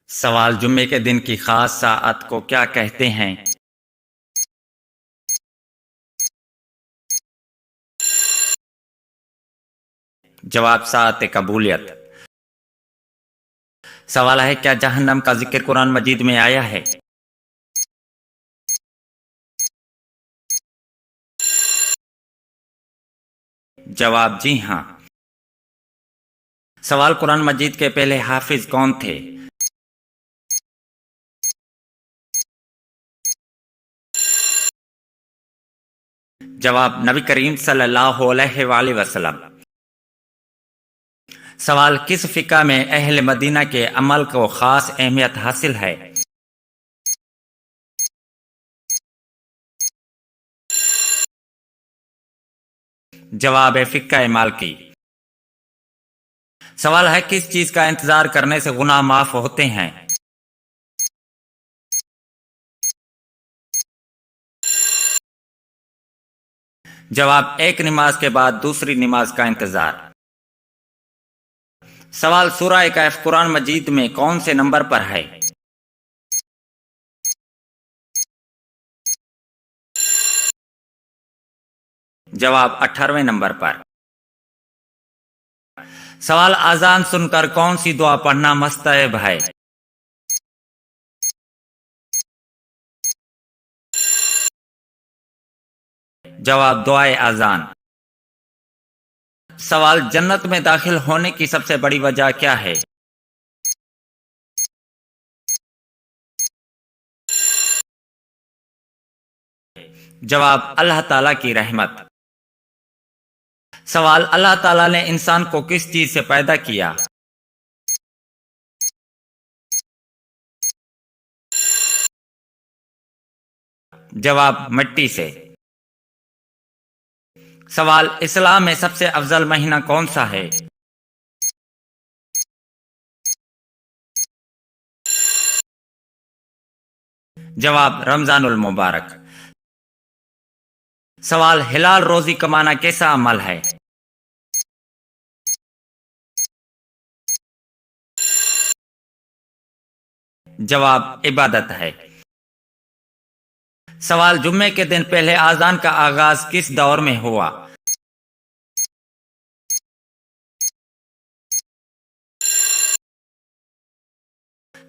سوال جمعے کے دن کی خاص ساعت کو کیا کہتے ہیں؟ جواب ساعت قبولیت۔ سوال ہے کیا جہنم کا ذکر قرآن مجید میں آیا ہے؟ جواب جی ہاں۔ سوال قرآن مجید کے پہلے حافظ کون تھے؟ جواب نبی کریم صلی اللہ علیہ وآلہ وسلم۔ سوال کس فقہ میں اہل مدینہ کے عمل کو خاص اہمیت حاصل ہے؟ جواب فقہ مالکی۔ سوال ہے کس چیز کا انتظار کرنے سے گناہ معاف ہوتے ہیں؟ جواب ایک نماز کے بعد دوسری نماز کا انتظار۔ سوال سورہ کہف قرآن مجید میں کون سے نمبر پر ہے؟ جواب 18ویں نمبر پر۔ سوال اذان سن کر کون سی دعا پڑھنا مستحب ہے؟ جواب دعائے اذان۔ سوال جنت میں داخل ہونے کی سب سے بڑی وجہ کیا ہے؟ جواب اللہ تعالیٰ کی رحمت۔ سوال اللہ تعالیٰ نے انسان کو کس چیز سے پیدا کیا؟ جواب مٹی سے۔ سوال اسلام میں سب سے افضل مہینہ کون سا ہے؟ جواب رمضان المبارک۔ سوال حلال روزی کمانا کیسا عمل ہے؟ جواب عبادت ہے۔ سوال جمعے کے دن پہلے اذان کا آغاز کس دور میں ہوا؟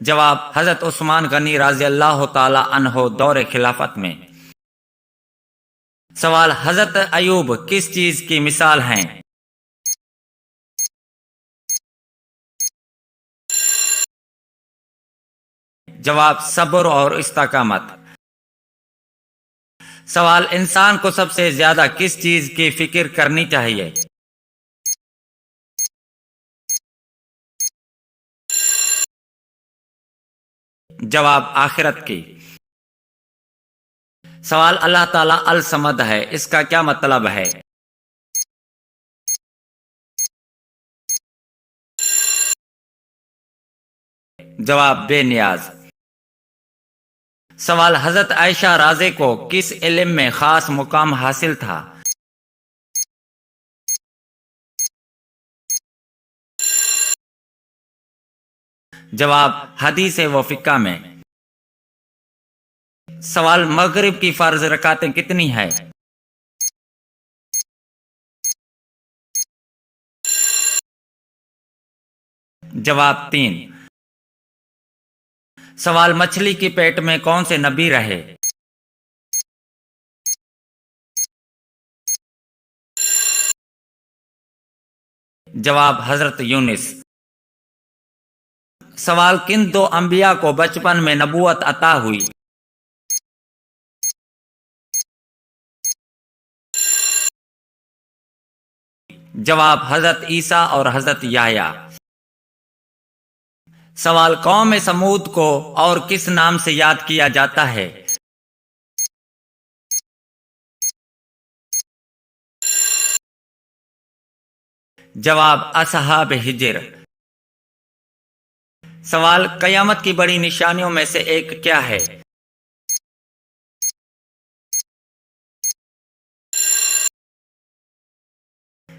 جواب حضرت عثمان غنی رضی اللہ تعالی عنہ دور خلافت میں۔ سوال حضرت ایوب کس چیز کی مثال ہیں؟ جواب صبر اور استقامت۔ سوال انسان کو سب سے زیادہ کس چیز کی فکر کرنی چاہیے؟ جواب آخرت کی۔ سوال اللہ تعالیٰ الصمد ہے، اس کا کیا مطلب ہے؟ جواب بے نیاز۔ سوال حضرت عائشہ راضی کو کس علم میں خاص مقام حاصل تھا؟ جواب حدیث و فقہ میں۔ سوال مغرب کی فرض رکعتیں کتنی ہیں؟ جواب 3۔ سوال مچھلی کی پیٹ میں کون سے نبی رہے؟ جواب حضرت یونس۔ سوال کن دو انبیاء کو بچپن میں نبوت عطا ہوئی؟ جواب حضرت عیسیٰ اور حضرت یحییٰ۔ سوال قوم سمود کو اور کس نام سے یاد کیا جاتا ہے؟ جواب اصحاب حجر۔ سوال قیامت کی بڑی نشانیوں میں سے ایک کیا ہے؟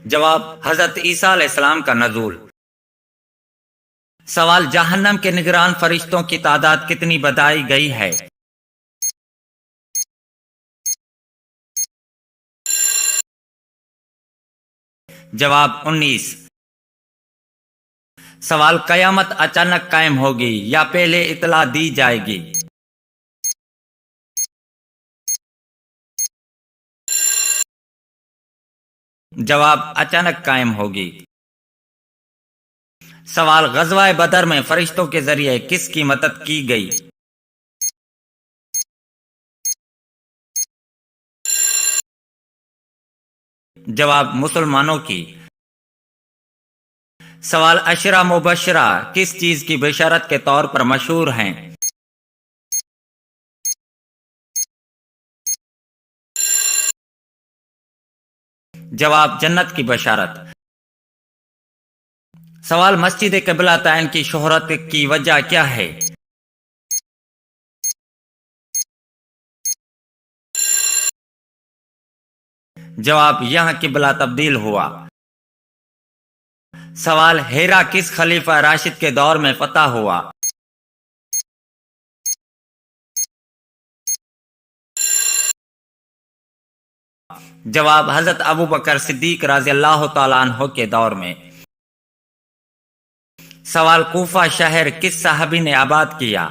جواب حضرت عیسیٰ علیہ السلام کا نزول۔ सवाल जहन्नम के निगरान फरिश्तों की तादाद कितनी बताई गई है? जवाब 19। सवाल कयामत अचानक कायम होगी या पहले इतला दी जाएगी? जवाब अचानक कायम होगी। सवाल गज़वा बदर में फरिश्तों के जरिए किसकी मदद की गई? जवाब मुसलमानों की। सवाल अशरा मुबशरा किस चीज की बशरत के तौर पर मशहूर हैं? जवाब जन्नत की बशारत। सवाल मस्जिद क़िबलतैन की शोहरत की वजह क्या है? जवाब यहां किबला तब्दील हुआ। सवाल हेरा किस खलीफा राशिद के दौर में फतह हुआ? जवाब हजरत अबू बकर सिद्दीक रज़ी अल्लाह तआला अन्हु के दौर में। सवाल कूफा शहर किस साहबी ने आबाद किया?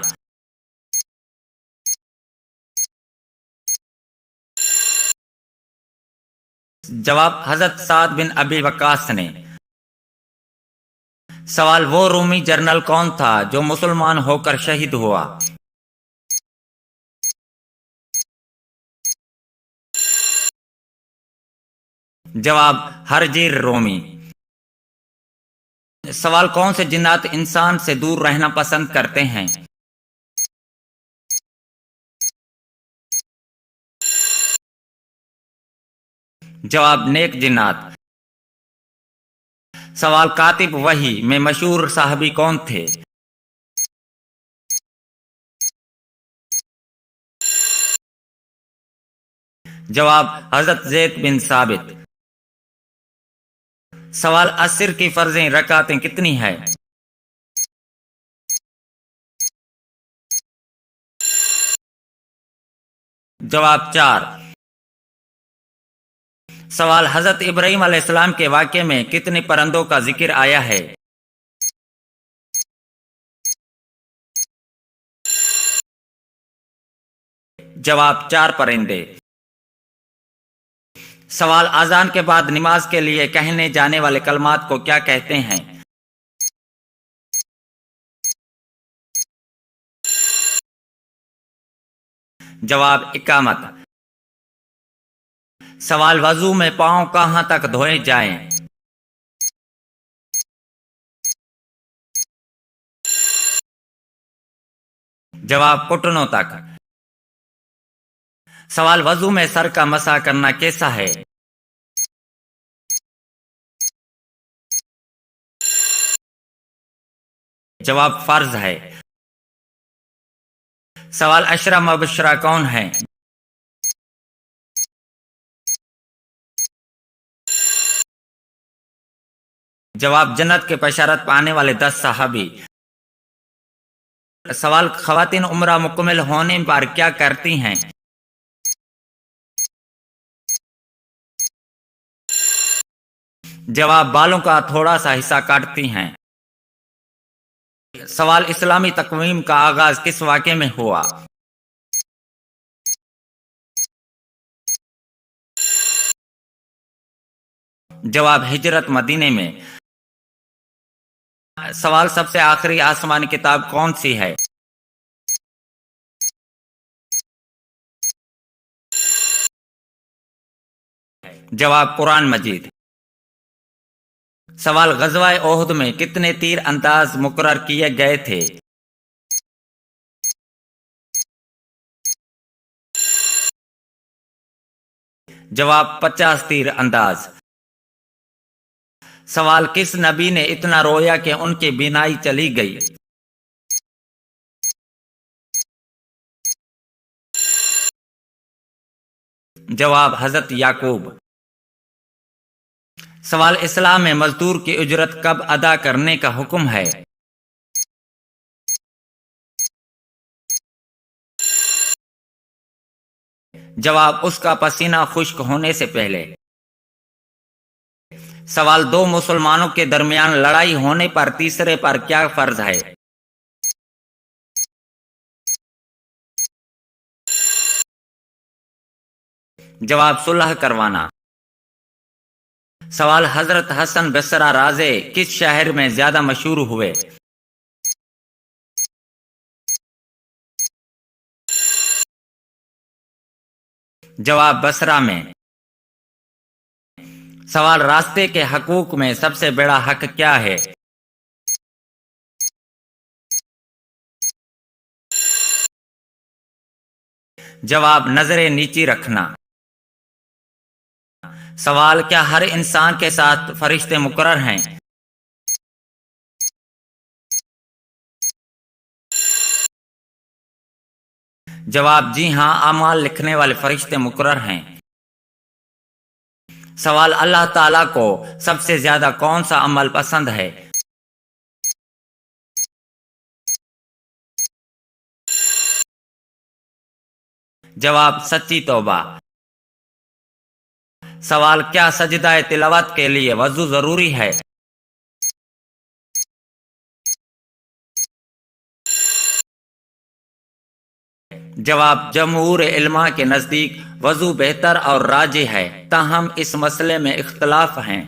जवाब हजरत साद बिन अबी वक्कास ने। सवाल वो रूमी जर्नल कौन था जो मुसलमान होकर शहीद हुआ? जवाब हरजीर रोमी। सवाल कौन से जिन्नात इंसान से दूर रहना पसंद करते हैं? जवाब नेक जिन्नात। सवाल कातिब वही में मशहूर साहबी कौन थे? जवाब हजरत ज़ैद बिन साबित। सवाल असर की फर्जें रकातें कितनी है? जवाब 4। सवाल हजरत इब्राहीम अलैहिस्सलाम के वाक़े में कितने परिंदों का जिक्र आया है? जवाब 4 परिंदे। सवाल आजान के बाद नमाज के लिए कहने जाने वाले कलमात को क्या कहते हैं? जवाब इकामत। सवाल वजू में पांव कहां तक धोए जाएं? जवाब घुटनों तक। सवाल वजू में सर का मसा करना कैसा है? जवाब फर्ज है। सवाल अशरा मुबशरा कौन है? जवाब जन्नत के बशारत पाने वाले 10 साहबी। सवाल खवातीन उम्रा मुकम्मल होने पर क्या करती हैं? जवाब बालों का थोड़ा सा हिस्सा काटती हैं। सवाल इस्लामी तकवीम का आगाज किस वाक़े में हुआ? जवाब हिजरत मदीने में। सवाल सबसे आखिरी आसमानी किताब कौन सी है? जवाब कुरान मजीद। सवाल गज़वा ओहद में कितने तीर अंदाज मुकर्रर किए गए थे? जवाब 50 तीर अंदाज। सवाल किस नबी ने इतना रोया कि उनकी बीनाई चली गई? जवाब हजरत याकूब। सवाल इस्लाम में मजदूर की उजरत कब अदा करने का हुक्म है? जवाब उसका पसीना खुश्क होने से पहले। सवाल दो मुसलमानों के दरमियान लड़ाई होने पर तीसरे पर क्या फर्ज है? जवाब सुलह करवाना। सवाल हजरत हसन बसरा राजे किस शहर में ज्यादा मशहूर हुए? जवाब बसरा में। सवाल रास्ते के हकूक में सबसे बड़ा हक क्या है? जवाब नजरें नीची रखना। सवाल क्या हर इंसान के साथ फरिश्ते मुकर्रर हैं? जवाब जी हां, अमाल लिखने वाले फरिश्ते मुकर्रर हैं। सवाल अल्लाह ताला को सबसे ज्यादा कौन सा अमल पसंद है? जवाब सच्ची तौबा। सवाल क्या सजदा तिलावत के लिए वजू जरूरी है? जवाब जमहूर इल्मा के नजदीक वजू बेहतर और राजी है, ताहम इस मसले में इख्तलाफ हैं।